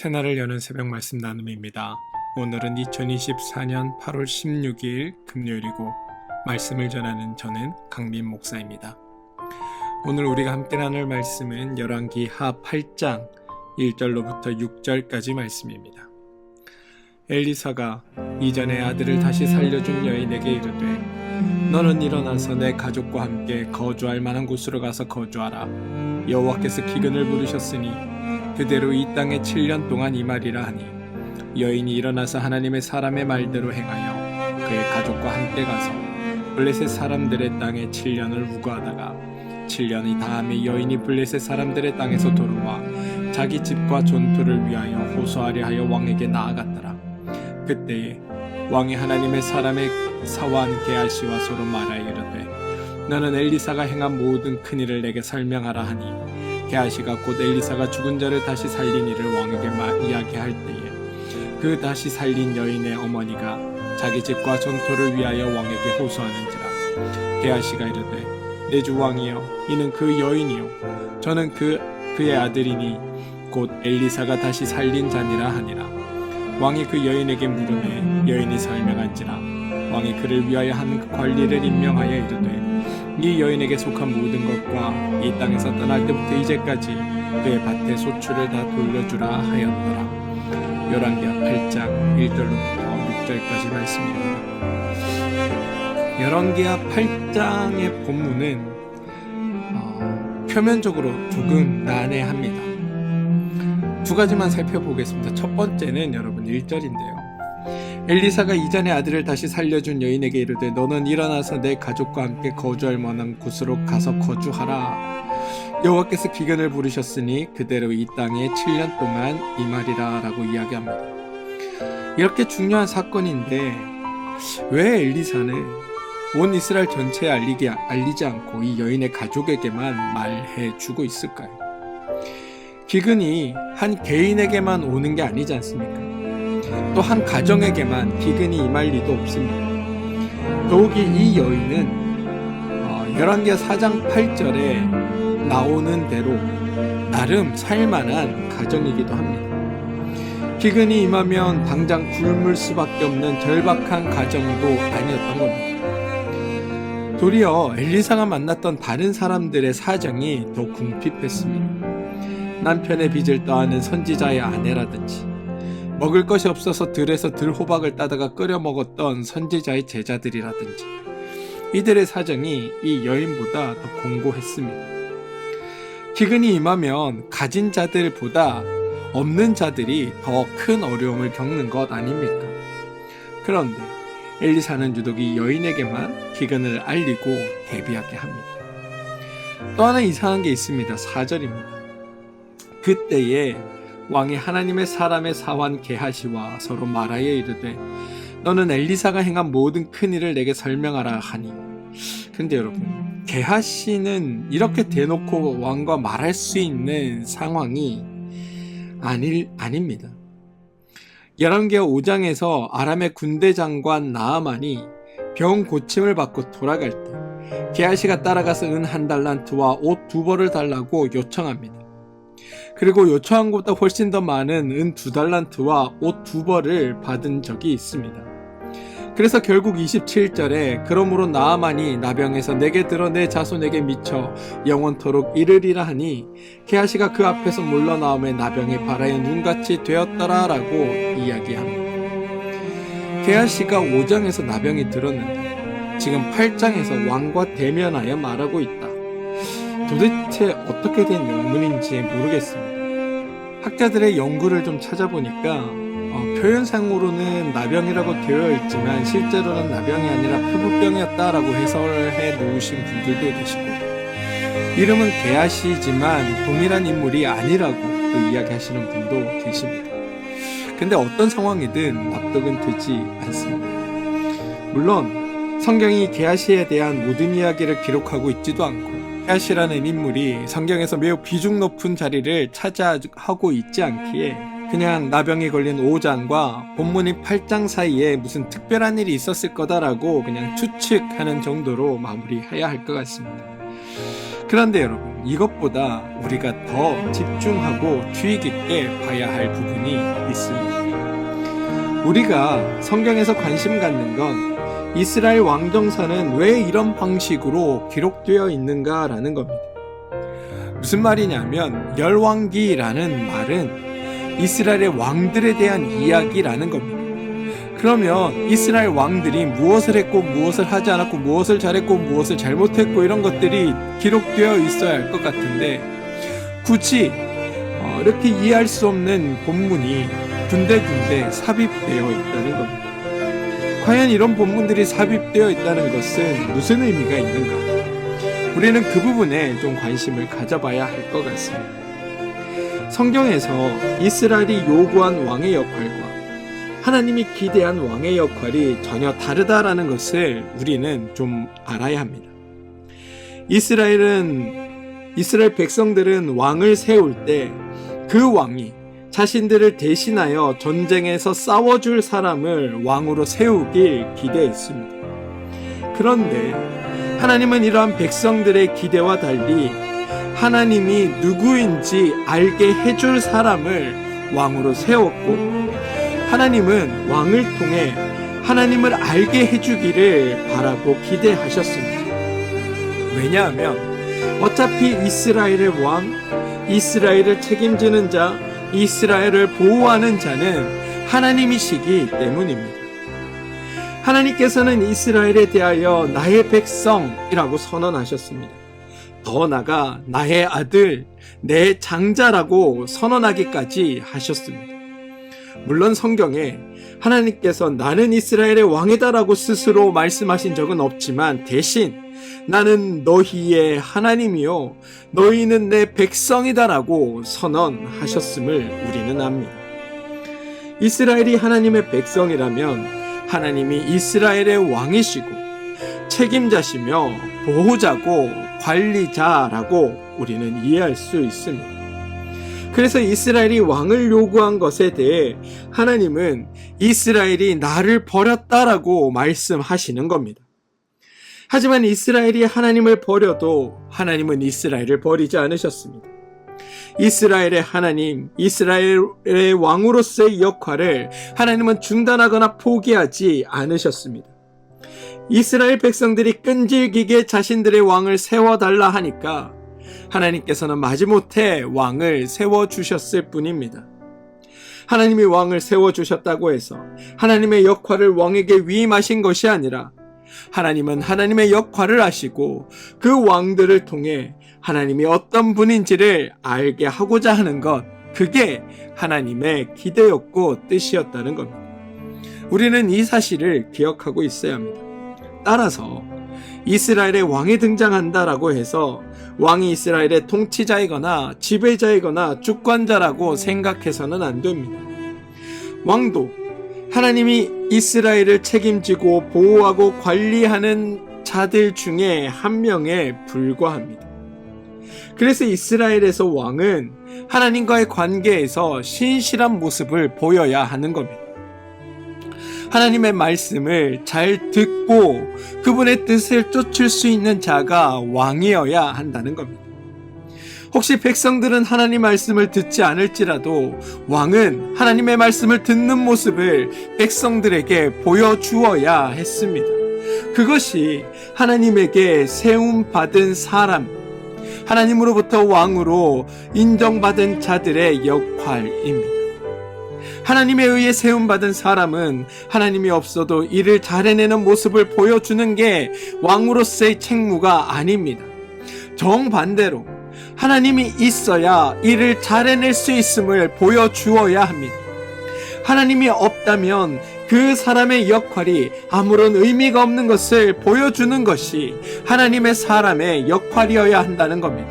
새날을 여는 새벽 말씀 나눔입니다. 오늘은 2024년 8월 16일 금요일이고 말씀을 전하는 저는 강민 목사입니다. 오늘 우리가 함께 나눌 말씀은 열왕기하 8장 1절로부터 6절까지 말씀입니다. 엘리사가 이전에 아들을 다시 살려준 여인에게 이르되 너는 일어나서 내 가족과 함께 거주할 만한 곳으로 가서 거주하라. 여호와께서 기근을 부르셨으니 그대로 이 땅에 7년 동안 임하리라 하니 여인이 일어나서 하나님의 사람의 말대로 행하여 그의 가족과 함께 가서 블레셋 사람들의 땅에 7년을 우거하다가 7년이 다음에 여인이 블레셋 사람들의 땅에서 돌아와 자기 집과 전투를 위하여 호소하려 하여 왕에게 나아갔더라. 그때에 왕이 하나님의 사람의 사환 게하시와 서로 말하여 이르되 너는 엘리사가 행한 모든 큰일을 내게 설명하라 하니 게하시가 곧 엘리사가 죽은 자를 다시 살린 일을 왕에게 이야기할 때에 그 다시 살린 여인의 어머니가 자기 집과 전토를 위하여 왕에게 호소하는지라. 게하시가 이르되 내 주 왕이여 이는 그 여인이요 저는 그의 아들이니 곧 엘리사가 다시 살린 자니라 하니라. 왕이 그 여인에게 물으매 여인이 설명한지라. 왕이 그를 위하여 한 관리를 임명하여 이르되 이 여인에게 속한 모든 것과 이 땅에서 떠날 때부터 이제까지 그의 밭의 소출을 다 돌려주라 하였더라. 열왕기하 8장 1절로부터 6절까지 말씀입니다. 열왕기하 8장의 본문은 표면적으로 조금 난해합니다. 두 가지만 살펴보겠습니다. 첫 번째는 여러분 1절인데요. 엘리사가 이전에 아들을 다시 살려준 여인에게 이르되 너는 일어나서 내 가족과 함께 거주할 만한 곳으로 가서 거주하라. 여호와께서 기근을 부르셨으니 그대로 이 땅에 7년 동안 임하리라 라고 이야기합니다. 이렇게 중요한 사건인데 왜 엘리사는 온 이스라엘 전체에 알리지 않고 이 여인의 가족에게만 말해주고 있을까요? 기근이 한 개인에게만 오는 게 아니지 않습니까? 또 한 가정에게만 기근이 임할 리도 없습니다. 더욱이 이 여인은 열왕기하 4장 8절에 나오는 대로 나름 살만한 가정이기도 합니다. 기근이 임하면 당장 굶을 수밖에 없는 절박한 가정도 아니었던 겁니다. 도리어 엘리사가 만났던 다른 사람들의 사정이 더 궁핍했습니다. 남편의 빚을 떠안은 선지자의 아내라든지 먹을 것이 없어서 들에서 들호박을 따다가 끓여 먹었던 선지자의 제자들이라든지 이들의 사정이 이 여인보다 더 공고했습니다. 기근이 임하면 가진 자들보다 없는 자들이 더 큰 어려움을 겪는 것 아닙니까? 그런데 엘리사는 유독 이 여인에게만 기근을 알리고 대비하게 합니다. 또 하나 이상한 게 있습니다. 4절입니다. 그때에 왕이 하나님의 사람의 사환 게하시와 서로 말하여 이르되 너는 엘리사가 행한 모든 큰일을 내게 설명하라 하니. 근데 여러분 게하시는 이렇게 대놓고 왕과 말할 수 있는 상황이 아닙니다. 열왕기하 5장에서 아람의 군대 장관 나아만이 병 고침을 받고 돌아갈 때 게하시가 따라가서 은 1달란트와 옷 2벌을 달라고 요청합니다. 그리고 요청한 것보다 훨씬 더 많은 은 2달란트와 옷 2벌을 받은 적이 있습니다. 그래서 결국 27절에 그러므로 나아만이 나병에서 내게 들어 내 자손에게 미쳐 영원토록 이르리라 하니 게하시가 그 앞에서 물러나오매 나병이 바라의 눈같이 되었더라 라고 이야기합니다. 게하시가 5장에서 나병이 들었는데 지금 8장에서 왕과 대면하여 말하고 있다. 도대체 어떻게 된 영문인지 모르겠습니다. 학자들의 연구를 좀 찾아보니까 표현상으로는 나병이라고 되어 있지만 실제로는 나병이 아니라 표부병이었다라고 해설해 놓으신 분들도 계시고 이름은 게하시지만 동일한 인물이 아니라고 또 이야기하시는 분도 계십니다. 근데 어떤 상황이든 납득은 되지 않습니다. 물론 성경이 게하시에 대한 모든 이야기를 기록하고 있지도 않고 게하시라는 인물이 성경에서 매우 비중 높은 자리를 차지하고 있지 않기에 그냥 나병이 걸린 5장과 본문인 8장 사이에 무슨 특별한 일이 있었을 거다라고 그냥 추측하는 정도로 마무리해야 할 것 같습니다. 그런데 여러분 이것보다 우리가 더 집중하고 주의 깊게 봐야 할 부분이 있습니다. 우리가 성경에서 관심 갖는 건 이스라엘 왕정사는 왜 이런 방식으로 기록되어 있는가라는 겁니다. 무슨 말이냐면 열왕기라는 말은 이스라엘의 왕들에 대한 이야기라는 겁니다. 그러면 이스라엘 왕들이 무엇을 했고 무엇을 하지 않았고 무엇을 잘했고 무엇을 잘못했고 이런 것들이 기록되어 있어야 할 것 같은데 굳이 이렇게 이해할 수 없는 본문이 군데군데 삽입되어 있다는 겁니다. 과연 이런 본문들이 삽입되어 있다는 것은 무슨 의미가 있는가? 우리는 그 부분에 좀 관심을 가져봐야 할 것 같습니다. 성경에서 이스라엘이 요구한 왕의 역할과 하나님이 기대한 왕의 역할이 전혀 다르다라는 것을 우리는 좀 알아야 합니다. 이스라엘 백성들은 왕을 세울 때 그 왕이 자신들을 대신하여 전쟁에서 싸워줄 사람을 왕으로 세우길 기대했습니다. 그런데 하나님은 이러한 백성들의 기대와 달리 하나님이 누구인지 알게 해줄 사람을 왕으로 세웠고 하나님은 왕을 통해 하나님을 알게 해주기를 바라고 기대하셨습니다. 왜냐하면 어차피 이스라엘의 왕, 이스라엘을 책임지는 자, 이스라엘을 보호하는 자는 하나님이시기 때문입니다. 하나님께서는 이스라엘에 대하여 나의 백성이라고 선언하셨습니다. 더 나아가 나의 아들, 내 장자라고 선언하기까지 하셨습니다. 물론 성경에 하나님께서 나는 이스라엘의 왕이다라고 스스로 말씀하신 적은 없지만 대신 나는 너희의 하나님이요 너희는 내 백성이다라고 선언하셨음을 우리는 압니다. 이스라엘이 하나님의 백성이라면 하나님이 이스라엘의 왕이시고 책임자시며 보호자고 관리자라고 우리는 이해할 수 있습니다. 그래서 이스라엘이 왕을 요구한 것에 대해 하나님은 이스라엘이 나를 버렸다라고 말씀하시는 겁니다. 하지만 이스라엘이 하나님을 버려도 하나님은 이스라엘을 버리지 않으셨습니다. 이스라엘의 하나님, 이스라엘의 왕으로서의 역할을 하나님은 중단하거나 포기하지 않으셨습니다. 이스라엘 백성들이 끈질기게 자신들의 왕을 세워달라 하니까 하나님께서는 마지못해 왕을 세워주셨을 뿐입니다. 하나님이 왕을 세워주셨다고 해서 하나님의 역할을 왕에게 위임하신 것이 아니라 하나님은 하나님의 역할을 하시고 그 왕들을 통해 하나님이 어떤 분인지를 알게 하고자 하는 것, 그게 하나님의 기대였고 뜻이었다는 겁니다. 우리는 이 사실을 기억하고 있어야 합니다. 따라서 이스라엘의 왕이 등장한다라고 해서 왕이 이스라엘의 통치자이거나 지배자이거나 주권자라고 생각해서는 안 됩니다. 왕도 하나님이 이스라엘을 책임지고 보호하고 관리하는 자들 중에 한 명에 불과합니다. 그래서 이스라엘에서 왕은 하나님과의 관계에서 신실한 모습을 보여야 하는 겁니다. 하나님의 말씀을 잘 듣고 그분의 뜻을 쫓을 수 있는 자가 왕이어야 한다는 겁니다. 혹시 백성들은 하나님 말씀을 듣지 않을지라도 왕은 하나님의 말씀을 듣는 모습을 백성들에게 보여주어야 했습니다. 그것이 하나님에게 세움받은 사람, 하나님으로부터 왕으로 인정받은 자들의 역할입니다. 하나님에 의해 세움받은 사람은 하나님이 없어도 일을 잘해내는 모습을 보여주는 게 왕으로서의 책무가 아닙니다. 정반대로 하나님이 있어야 일을 잘해낼 수 있음을 보여주어야 합니다. 하나님이 없다면 그 사람의 역할이 아무런 의미가 없는 것을 보여주는 것이 하나님의 사람의 역할이어야 한다는 겁니다.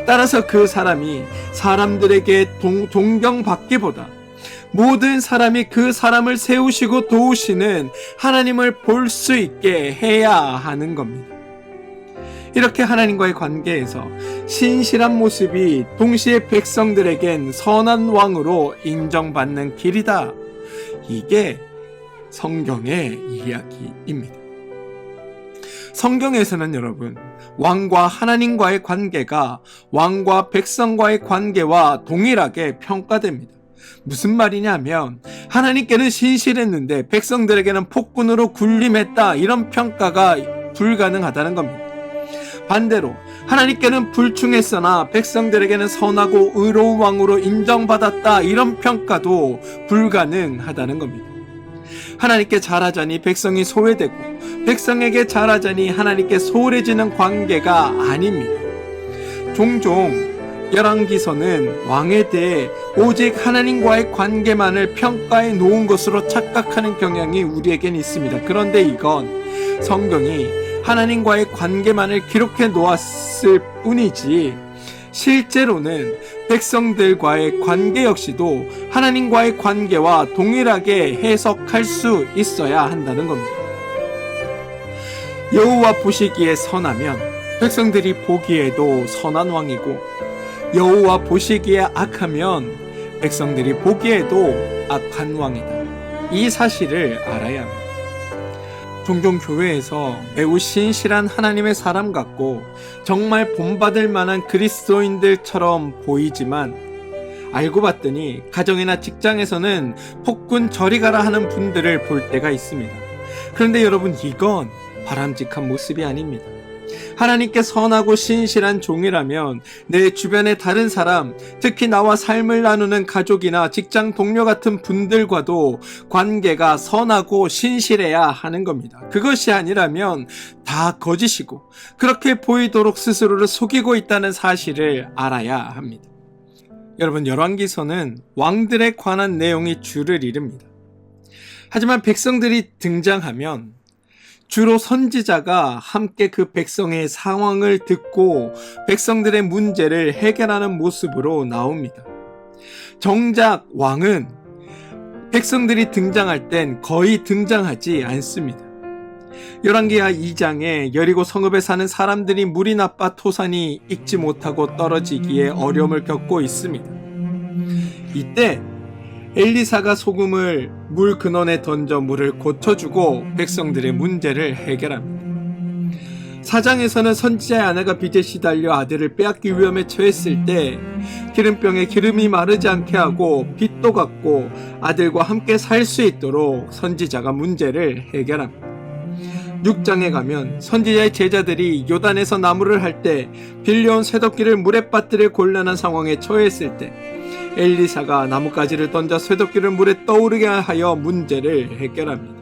따라서 그 사람이 사람들에게 존경받기보다 모든 사람이 그 사람을 세우시고 도우시는 하나님을 볼 수 있게 해야 하는 겁니다. 이렇게 하나님과의 관계에서 신실한 모습이 동시에 백성들에겐 선한 왕으로 인정받는 길이다. 이게 성경의 이야기입니다. 성경에서는 여러분, 왕과 하나님과의 관계가 왕과 백성과의 관계와 동일하게 평가됩니다. 무슨 말이냐면 하나님께는 신실했는데 백성들에게는 폭군으로 군림했다, 이런 평가가 불가능하다는 겁니다. 반대로 하나님께는 불충했으나 백성들에게는 선하고 의로운 왕으로 인정받았다, 이런 평가도 불가능하다는 겁니다. 하나님께 잘하자니 백성이 소외되고 백성에게 잘하자니 하나님께 소홀해지는 관계가 아닙니다. 종종 열왕기서는 왕에 대해 오직 하나님과의 관계만을 평가해 놓은 것으로 착각하는 경향이 우리에겐 있습니다. 그런데 이건 성경이 하나님과의 관계만을 기록해 놓았을 뿐이지 실제로는 백성들과의 관계 역시도 하나님과의 관계와 동일하게 해석할 수 있어야 한다는 겁니다. 여호와 보시기에 선하면 백성들이 보기에도 선한 왕이고, 여호와 보시기에 악하면 백성들이 보기에도 악한 왕이다. 이 사실을 알아야 합니다. 종종 교회에서 매우 신실한 하나님의 사람 같고 정말 본받을 만한 그리스도인들처럼 보이지만 알고 봤더니 가정이나 직장에서는 폭군 저리 가라 하는 분들을 볼 때가 있습니다. 그런데 여러분, 이건 바람직한 모습이 아닙니다. 하나님께 선하고 신실한 종이라면 내 주변의 다른 사람, 특히 나와 삶을 나누는 가족이나 직장 동료 같은 분들과도 관계가 선하고 신실해야 하는 겁니다. 그것이 아니라면 다 거짓이고 그렇게 보이도록 스스로를 속이고 있다는 사실을 알아야 합니다. 여러분, 열왕기서는 왕들에 관한 내용이 주를 이룹니다. 하지만 백성들이 등장하면 주로 선지자가 함께 그 백성의 상황을 듣고 백성들의 문제를 해결하는 모습으로 나옵니다. 정작 왕은 백성들이 등장할 땐 거의 등장하지 않습니다. 열왕기하 2장에 여리고 성읍에 사는 사람들이 물이 나빠 토산이 익지 못하고 떨어지기에 어려움을 겪고 있습니다. 이때 엘리사가 소금을 물 근원에 던져 물을 고쳐주고 백성들의 문제를 해결합니다. 4장에서는 선지자의 아내가 빚에 시달려 아들을 빼앗길 위험에 처했을 때 기름병에 기름이 마르지 않게 하고 빚도 갚고 아들과 함께 살 수 있도록 선지자가 문제를 해결합니다. 6장에 가면 선지자의 제자들이 요단에서 나무를 할 때 빌려온 쇠도끼를 물에 빠뜨릴 곤란한 상황에 처했을 때 엘리사가 나뭇가지를 던져 쇠도끼를 물에 떠오르게 하여 문제를 해결합니다.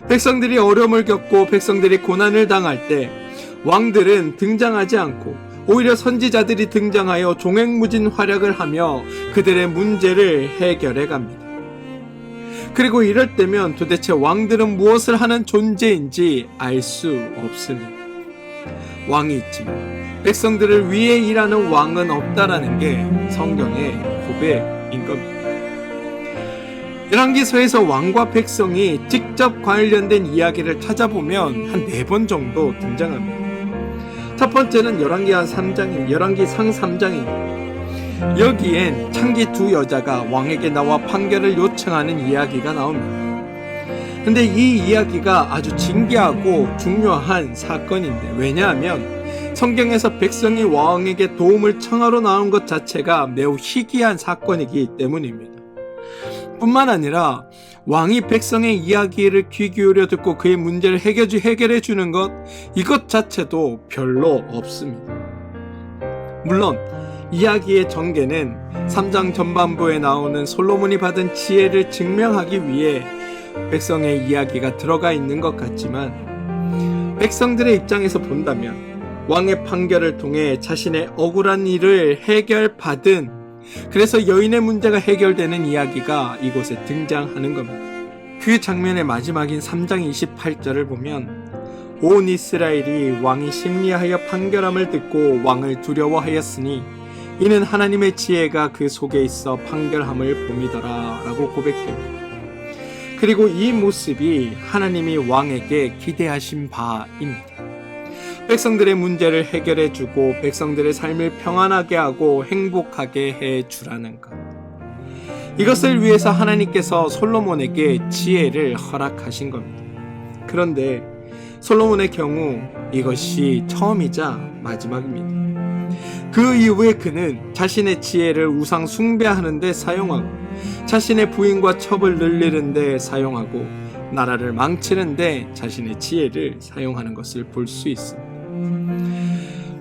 백성들이 어려움을 겪고 백성들이 고난을 당할 때 왕들은 등장하지 않고 오히려 선지자들이 등장하여 종횡무진 활약을 하며 그들의 문제를 해결해 갑니다. 그리고 이럴 때면 도대체 왕들은 무엇을 하는 존재인지 알 수 없습니다. 왕이 있지만 백성들을 위해 일하는 왕은 없다라는 게 성경의 고백인 겁니다. 열왕기서에서 왕과 백성이 직접 관련된 이야기를 찾아보면 한 4번 정도 등장합니다. 첫 번째는 열왕기상 3장입니다. 여기엔 창기 2 여자가 왕에게 나와 판결을 요청하는 이야기가 나옵니다. 근데 이 이야기가 아주 진귀하고 중요한 사건인데, 왜냐하면 성경에서 백성이 왕에게 도움을 청하러 나온 것 자체가 매우 희귀한 사건이기 때문입니다. 뿐만 아니라 왕이 백성의 이야기를 귀 기울여 듣고 그의 문제를 해결해 주는 것, 이것 자체도 별로 없습니다. 물론 이야기의 전개는 3장 전반부에 나오는 솔로몬이 받은 지혜를 증명하기 위해 백성의 이야기가 들어가 있는 것 같지만, 백성들의 입장에서 본다면 왕의 판결을 통해 자신의 억울한 일을 해결받은, 그래서 여인의 문제가 해결되는 이야기가 이곳에 등장하는 겁니다. 그 장면의 마지막인 3장 28절을 보면 온 이스라엘이 왕이 심리하여 판결함을 듣고 왕을 두려워하였으니 이는 하나님의 지혜가 그 속에 있어 판결함을 봄이더라 라고 고백됩니다. 그리고 이 모습이 하나님이 왕에게 기대하신 바입니다. 백성들의 문제를 해결해주고 백성들의 삶을 평안하게 하고 행복하게 해주라는 것. 이것을 위해서 하나님께서 솔로몬에게 지혜를 허락하신 겁니다. 그런데 솔로몬의 경우 이것이 처음이자 마지막입니다. 그 이후에 그는 자신의 지혜를 우상 숭배하는 데 사용하고 자신의 부인과 첩을 늘리는 데 사용하고 나라를 망치는 데 자신의 지혜를 사용하는 것을 볼 수 있습니다.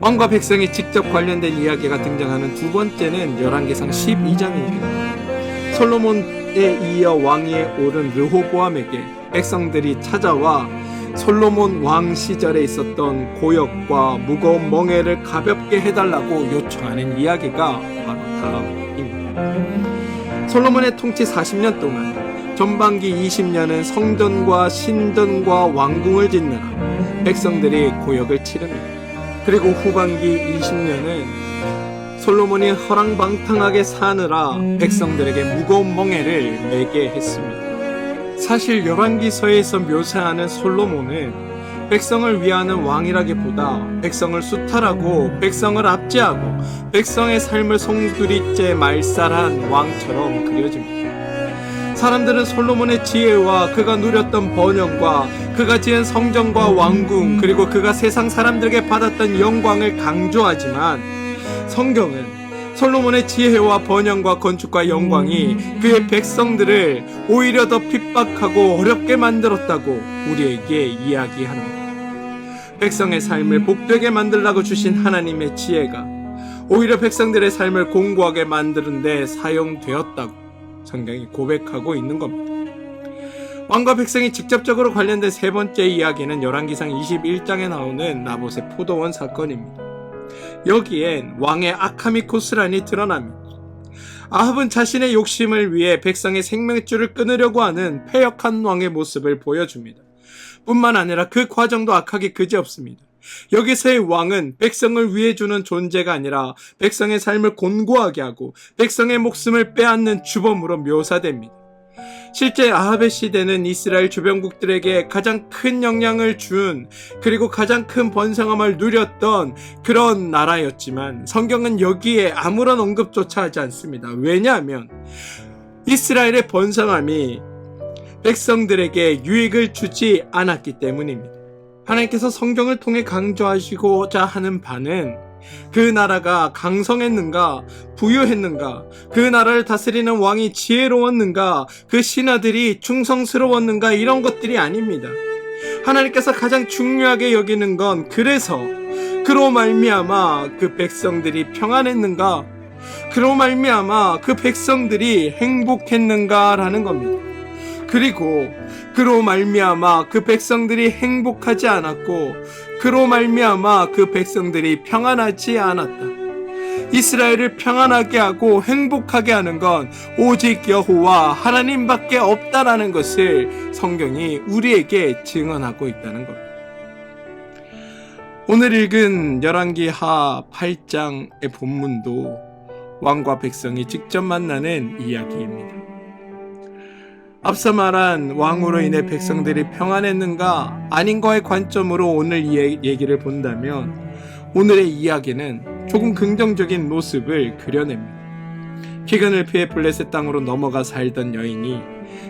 왕과 백성이 직접 관련된 이야기가 등장하는 두 번째는 열왕기상 12장입니다. 솔로몬에 이어 왕위에 오른 르호보암에게 백성들이 찾아와 솔로몬 왕 시절에 있었던 고역과 무거운 멍에를 가볍게 해달라고 요청하는 이야기가 바로 다음입니다. 솔로몬의 통치 40년 동안 전반기 20년은 성전과 신전과 왕궁을 짓느라 백성들이 고역을 치릅니다. 그리고 후반기 20년은 솔로몬이 허랑방탕하게 사느라 백성들에게 무거운 멍에를 매게 했습니다. 사실 열왕기서에서 묘사하는 솔로몬은 백성을 위하는 왕이라기보다 백성을 수탈하고 백성을 압제하고 백성의 삶을 송두리째 말살한 왕처럼 그려집니다. 사람들은 솔로몬의 지혜와 그가 누렸던 번영과 그가 지은 성전과 왕궁 그리고 그가 세상 사람들에게 받았던 영광을 강조하지만 성경은 솔로몬의 지혜와 번영과 건축과 영광이 그의 백성들을 오히려 더 핍박하고 어렵게 만들었다고 우리에게 이야기합니다. 백성의 삶을 복되게 만들라고 주신 하나님의 지혜가 오히려 백성들의 삶을 공고하게 만드는 데 사용되었다고 성경이 고백하고 있는 겁니다. 왕과 백성이 직접적으로 관련된 세 번째 이야기는 열왕기상 21장에 나오는 나봇의 포도원 사건입니다. 여기엔 왕의 악함이 고스란히 드러납니다. 아합은 자신의 욕심을 위해 백성의 생명줄을 끊으려고 하는 패역한 왕의 모습을 보여줍니다. 뿐만 아니라 그 과정도 악하기 그지없습니다. 여기서의 왕은 백성을 위해 주는 존재가 아니라 백성의 삶을 곤고하게 하고 백성의 목숨을 빼앗는 주범으로 묘사됩니다. 실제 아합의 시대는 이스라엘 주변국들에게 가장 큰 영향을 준 그리고 가장 큰 번성함을 누렸던 그런 나라였지만 성경은 여기에 아무런 언급조차 하지 않습니다. 왜냐하면 이스라엘의 번성함이 백성들에게 유익을 주지 않았기 때문입니다. 하나님께서 성경을 통해 강조하시고자 하는 바는 그 나라가 강성했는가, 부유했는가, 그 나라를 다스리는 왕이 지혜로웠는가, 그 신하들이 충성스러웠는가 이런 것들이 아닙니다. 하나님께서 가장 중요하게 여기는 건 그래서 그로 말미암아 그 백성들이 평안했는가, 그로 말미암아 그 백성들이 행복했는가라는 겁니다. 그리고 그로 말미암아 그 백성들이 행복하지 않았고 그로 말미암아 그 백성들이 평안하지 않았다. 이스라엘을 평안하게 하고 행복하게 하는 건 오직 여호와 하나님밖에 없다라는 것을 성경이 우리에게 증언하고 있다는 겁니다. 오늘 읽은 열왕기하 8장의 본문도 왕과 백성이 직접 만나는 이야기입니다. 앞서 말한 왕으로 인해 백성들이 평안했는가 아닌가의 관점으로 오늘 얘기를 본다면 오늘의 이야기는 조금 긍정적인 모습을 그려냅니다. 기근을 피해 블레셋 땅으로 넘어가 살던 여인이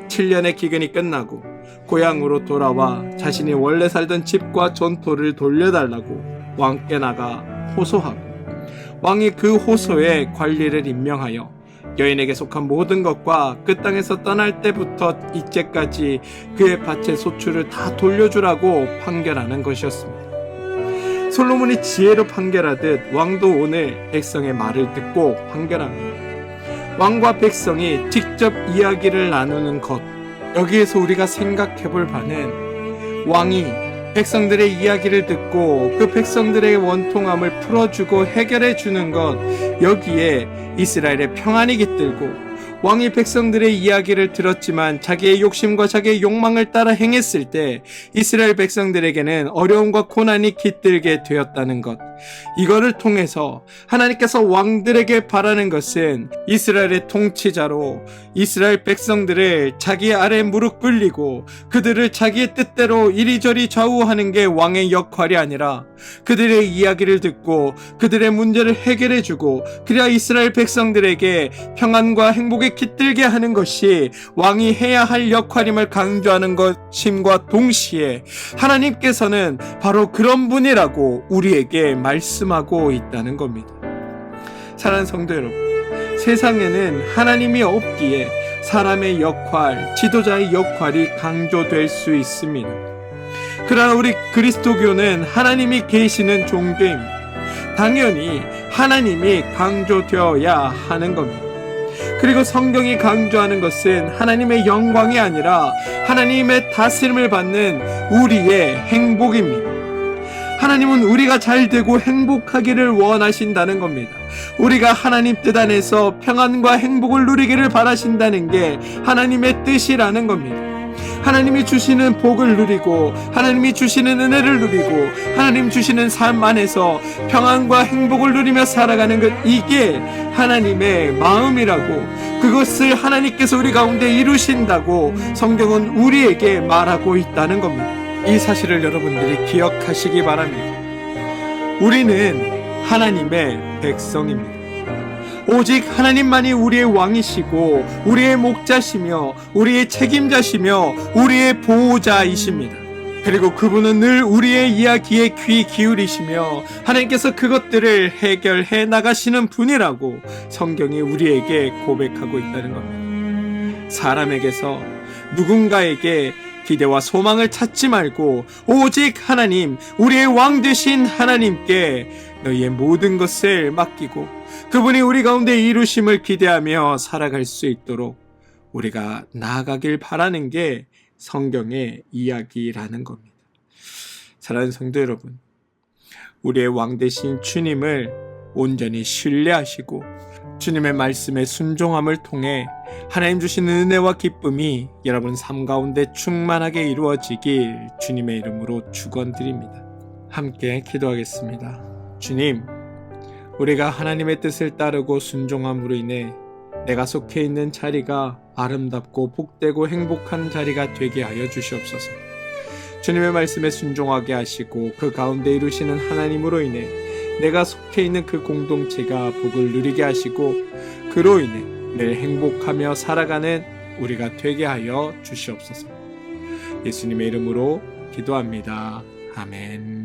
7년의 기근이 끝나고 고향으로 돌아와 자신이 원래 살던 집과 전토를 돌려달라고 왕께 나가 호소하고 왕이 그 호소에 관리를 임명하여 여인에게 속한 모든 것과 그 땅에서 떠날 때부터 이제까지 그의 밭의 소출을 다 돌려주라고 판결하는 것이었습니다. 솔로몬이 지혜로 판결하듯 왕도 오늘 백성의 말을 듣고 판결합니다. 왕과 백성이 직접 이야기를 나누는 것, 여기에서 우리가 생각해 볼 바는 왕이 백성들의 이야기를 듣고 그 백성들의 원통함을 풀어주고 해결해 주는 것, 여기에 이스라엘의 평안이 깃들고 왕이 백성들의 이야기를 들었지만 자기의 욕심과 자기의 욕망을 따라 행했을 때 이스라엘 백성들에게는 어려움과 고난이 깃들게 되었다는 것, 이거를 통해서 하나님께서 왕들에게 바라는 것은 이스라엘의 통치자로 이스라엘 백성들을 자기 아래 무릎 꿇리고 그들을 자기의 뜻대로 이리저리 좌우하는 게 왕의 역할이 아니라 그들의 이야기를 듣고 그들의 문제를 해결해주고 그래야 이스라엘 백성들에게 평안과 행복이 왕을 깃들게 하는 것이 왕이 해야 할 역할임을 강조하는 것임과 동시에 하나님께서는 바로 그런 분이라고 우리에게 말씀하고 있다는 겁니다. 사랑하는 성도 여러분, 세상에는 하나님이 없기에 사람의 역할, 지도자의 역할이 강조될 수 있습니다. 그러나 우리 그리스도교는 하나님이 계시는 종교입니다. 당연히 하나님이 강조되어야 하는 겁니다. 그리고 성경이 강조하는 것은 하나님의 영광이 아니라 하나님의 다스림을 받는 우리의 행복입니다. 하나님은 우리가 잘 되고 행복하기를 원하신다는 겁니다. 우리가 하나님 뜻 안에서 평안과 행복을 누리기를 바라신다는 게 하나님의 뜻이라는 겁니다. 하나님이 주시는 복을 누리고 하나님이 주시는 은혜를 누리고 하나님 주시는 삶 안에서 평안과 행복을 누리며 살아가는 것, 이게 하나님의 마음이라고, 그것을 하나님께서 우리 가운데 이루신다고 성경은 우리에게 말하고 있다는 겁니다. 이 사실을 여러분들이 기억하시기 바랍니다. 우리는 하나님의 백성입니다. 오직 하나님만이 우리의 왕이시고 우리의 목자시며 우리의 책임자시며 우리의 보호자이십니다. 그리고 그분은 늘 우리의 이야기에 귀 기울이시며 하나님께서 그것들을 해결해 나가시는 분이라고 성경이 우리에게 고백하고 있다는 겁니다. 사람에게서 누군가에게 기대와 소망을 찾지 말고 오직 하나님, 우리의 왕 되신 하나님께 너희의 모든 것을 맡기고 그분이 우리 가운데 이루심을 기대하며 살아갈 수 있도록 우리가 나아가길 바라는 게 성경의 이야기라는 겁니다. 사랑하는 성도 여러분, 우리의 왕 되신 주님을 온전히 신뢰하시고 주님의 말씀에 순종함을 통해 하나님 주신 은혜와 기쁨이 여러분 삶 가운데 충만하게 이루어지길 주님의 이름으로 축원드립니다. 함께 기도하겠습니다. 주님, 우리가 하나님의 뜻을 따르고 순종함으로 인해 내가 속해 있는 자리가 아름답고 복되고 행복한 자리가 되게 하여 주시옵소서. 주님의 말씀에 순종하게 하시고 그 가운데 이루시는 하나님으로 인해 내가 속해 있는 그 공동체가 복을 누리게 하시고 그로 인해 늘 행복하며 살아가는 우리가 되게 하여 주시옵소서. 예수님의 이름으로 기도합니다. 아멘.